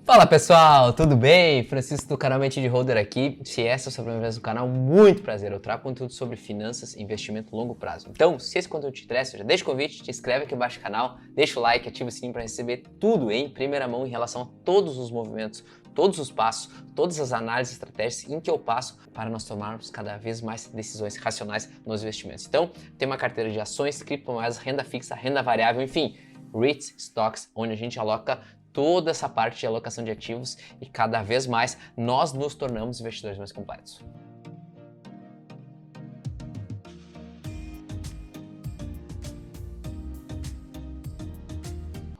Fala pessoal, tudo bem? Francisco do canal Mente de Holder aqui. Se essa é a sua primeira vez no canal, muito prazer. Eu trago conteúdo sobre finanças e investimento a longo prazo. Então, se esse conteúdo te interessa, já deixa o convite, te inscreve aqui embaixo no canal, deixa o like, ativa o sininho para receber tudo em primeira mão em relação a todos os movimentos, todos os passos, todas as análises estratégicas em que eu passo para nós tomarmos cada vez mais decisões racionais nos investimentos. Então, tem uma carteira de ações, criptomoedas, renda fixa, renda variável, enfim, REITs, stocks, onde a gente aloca toda essa parte de alocação de ativos e cada vez mais nós nos tornamos investidores mais completos.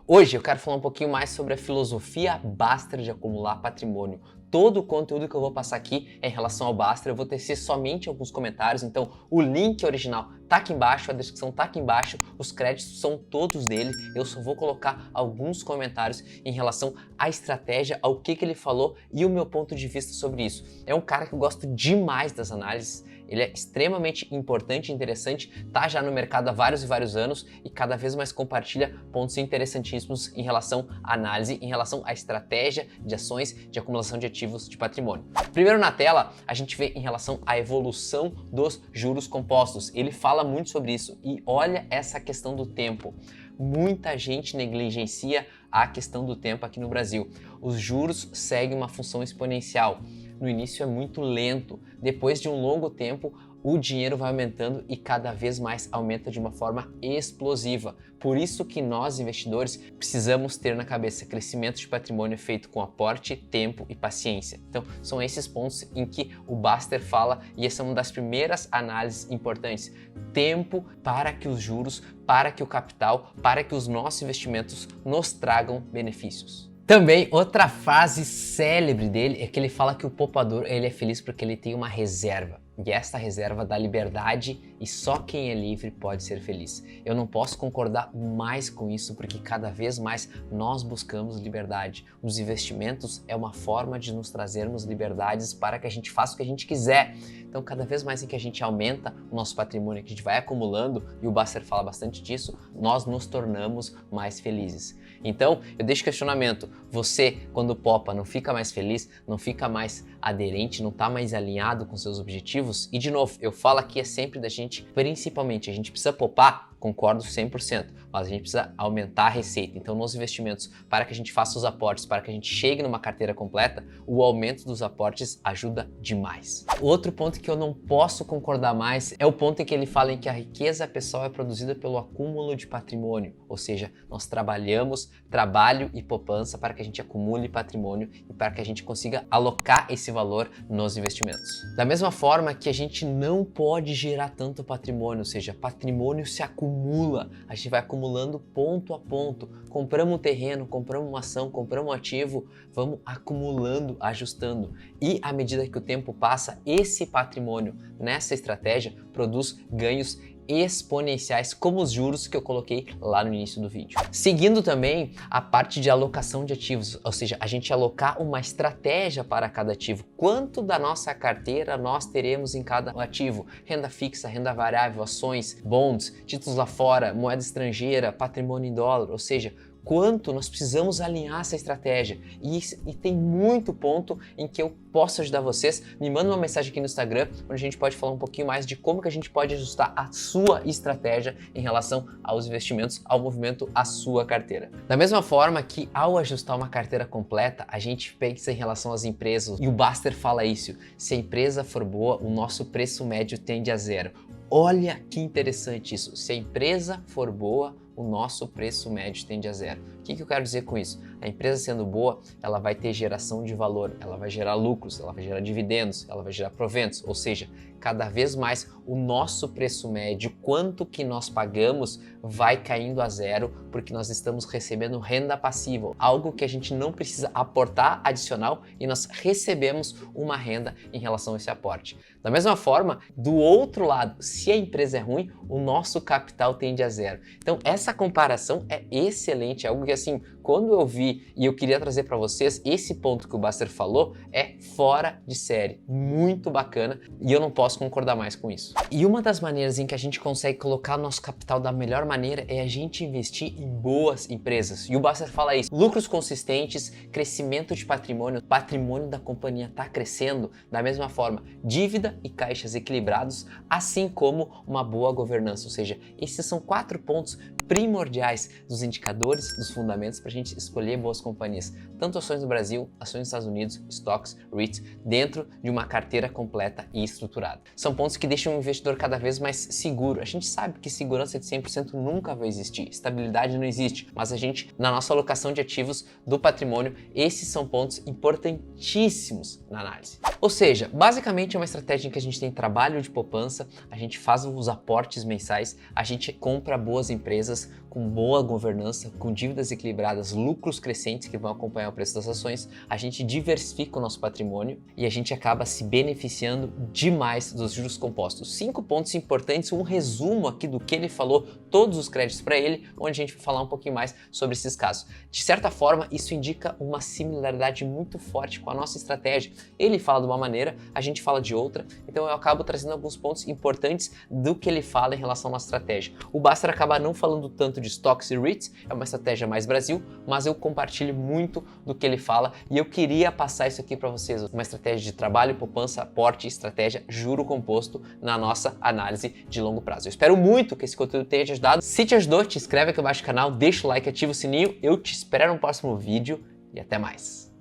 Hoje eu quero falar um pouquinho mais sobre a filosofia Baster de acumular patrimônio. Todo o conteúdo que eu vou passar aqui em relação ao Baster, eu vou tecer somente alguns comentários, então o link original tá aqui embaixo, a descrição tá aqui embaixo, os créditos são todos dele, eu só vou colocar alguns comentários em relação à estratégia, ao que ele falou e o meu ponto de vista sobre isso. É um cara que eu gosto demais das análises, ele é extremamente importante e interessante, tá já no mercado há vários e vários anos e cada vez mais compartilha pontos interessantíssimos em relação à análise, em relação à estratégia de ações, de acumulação de ativos de patrimônio. Primeiro na tela, a gente vê em relação à evolução dos juros compostos. Ele fala muito sobre isso e olha essa questão do tempo. Muita gente negligencia a questão do tempo aqui no Brasil. Os juros seguem uma função exponencial. No início é muito lento, depois de um longo tempo o dinheiro vai aumentando e cada vez mais aumenta de uma forma explosiva. Por isso que nós, investidores, precisamos ter na cabeça crescimento de patrimônio feito com aporte, tempo e paciência. Então, são esses pontos em que o Baster fala e essa é uma das primeiras análises importantes. Tempo para que os juros, para que o capital, para que os nossos investimentos nos tragam benefícios. Também, outra frase célebre dele é que ele fala que o poupador ele é feliz porque ele tem uma reserva. E esta reserva dá liberdade e só quem é livre pode ser feliz. Eu não posso concordar mais com isso porque cada vez mais nós buscamos liberdade. Os investimentos é uma forma de nos trazermos liberdades para que a gente faça o que a gente quiser. Então, cada vez mais em que a gente aumenta o nosso patrimônio, que a gente vai acumulando, e o Baster fala bastante disso, nós nos tornamos mais felizes. Então, eu deixo o questionamento. Você, quando popa, não fica mais feliz, não fica mais aderente, não está mais alinhado com seus objetivos? E, de novo, eu falo aqui é sempre da gente, principalmente, a gente precisa poupar, concordo 100%, mas a gente precisa aumentar a receita. Então, nos investimentos, para que a gente faça os aportes, para que a gente chegue numa carteira completa, o aumento dos aportes ajuda demais. Outro ponto que eu não posso concordar mais é o ponto em que ele fala em que a riqueza pessoal é produzida pelo acúmulo de patrimônio, ou seja, nós trabalhamos, trabalho e poupança para que a gente acumule patrimônio e para que a gente consiga alocar esse valor nos investimentos. Da mesma forma que a gente não pode gerar tanto patrimônio, ou seja, patrimônio se acumula, a gente vai acumulando ponto a ponto, compramos um terreno, compramos uma ação, compramos um ativo, vamos acumulando, ajustando e à medida que o tempo passa, esse patrimônio nessa estratégia produz ganhos exponenciais como os juros que eu coloquei lá no início do vídeo. Seguindo também a parte de alocação de ativos, ou seja, a gente alocar uma estratégia para cada ativo. Quanto da nossa carteira nós teremos em cada ativo? Renda fixa, renda variável, ações, bonds, títulos lá fora, moeda estrangeira, patrimônio em dólar, ou seja, quanto nós precisamos alinhar essa estratégia. E tem muito ponto em que eu posso ajudar vocês. Me manda uma mensagem aqui no Instagram, onde a gente pode falar um pouquinho mais de como que a gente pode ajustar a sua estratégia em relação aos investimentos, ao movimento, à sua carteira. Da mesma forma que ao ajustar uma carteira completa, a gente pensa em relação às empresas, e o Baster fala isso, se a empresa for boa, o nosso preço médio tende a zero. Olha que interessante isso, se a empresa for boa, o nosso preço médio tende a zero. O que eu quero dizer com isso? A empresa sendo boa, ela vai ter geração de valor, ela vai gerar lucros, ela vai gerar dividendos, ela vai gerar proventos, ou seja, cada vez mais o nosso preço médio, quanto que nós pagamos, vai caindo a zero, porque nós estamos recebendo renda passiva, algo que a gente não precisa aportar adicional e nós recebemos uma renda em relação a esse aporte. Da mesma forma, do outro lado, se a empresa é ruim, o nosso capital tende a zero. Então, essa comparação é excelente, é algo que assim, quando eu vi e eu queria trazer para vocês, esse ponto que o Buster falou é fora de série, muito bacana, e eu não posso concordar mais com isso. E uma das maneiras em que a gente consegue colocar nosso capital da melhor maneira é a gente investir em boas empresas. E o Buster fala isso: lucros consistentes, crescimento de patrimônio, o patrimônio da companhia está crescendo, da mesma forma, dívida e caixas equilibrados, assim como uma boa governança. Ou seja, esses são 4 pontos primordiais dos indicadores, dos fundamentos para a gente escolher boas companhias, tanto ações no Brasil, ações nos Estados Unidos, stocks, REITs, dentro de uma carteira completa e estruturada. São pontos que deixam o investidor cada vez mais seguro. A gente sabe que segurança de 100% nunca vai existir, estabilidade não existe, mas a gente, na nossa alocação de ativos do patrimônio, esses são pontos importantíssimos na análise. Ou seja, basicamente é uma estratégia em que a gente tem trabalho de poupança, a gente faz os aportes mensais, a gente compra boas empresas com boa governança, com dívidas equilibradas, lucros crescentes que vão acompanhar o preço das ações, a gente diversifica o nosso patrimônio e a gente acaba se beneficiando demais dos juros compostos. 5 pontos importantes, um resumo aqui do que ele falou, todos os créditos para ele, onde a gente vai falar um pouquinho mais sobre esses casos. De certa forma, isso indica uma similaridade muito forte com a nossa estratégia. Ele fala de uma maneira, a gente fala de outra, então eu acabo trazendo alguns pontos importantes do que ele fala em relação à nossa estratégia. O Buster acaba não falando tanto de stocks e REITs, é uma estratégia mais Brasil, mas eu compartilho muito do que ele fala e eu queria passar isso aqui para vocês, uma estratégia de trabalho, poupança, aporte, estratégia, juro composto na nossa análise de longo prazo. Eu espero muito que esse conteúdo tenha te ajudado. Se te ajudou, te inscreve aqui abaixo no canal, deixa o like, ativa o sininho, eu te espero no próximo vídeo e até mais.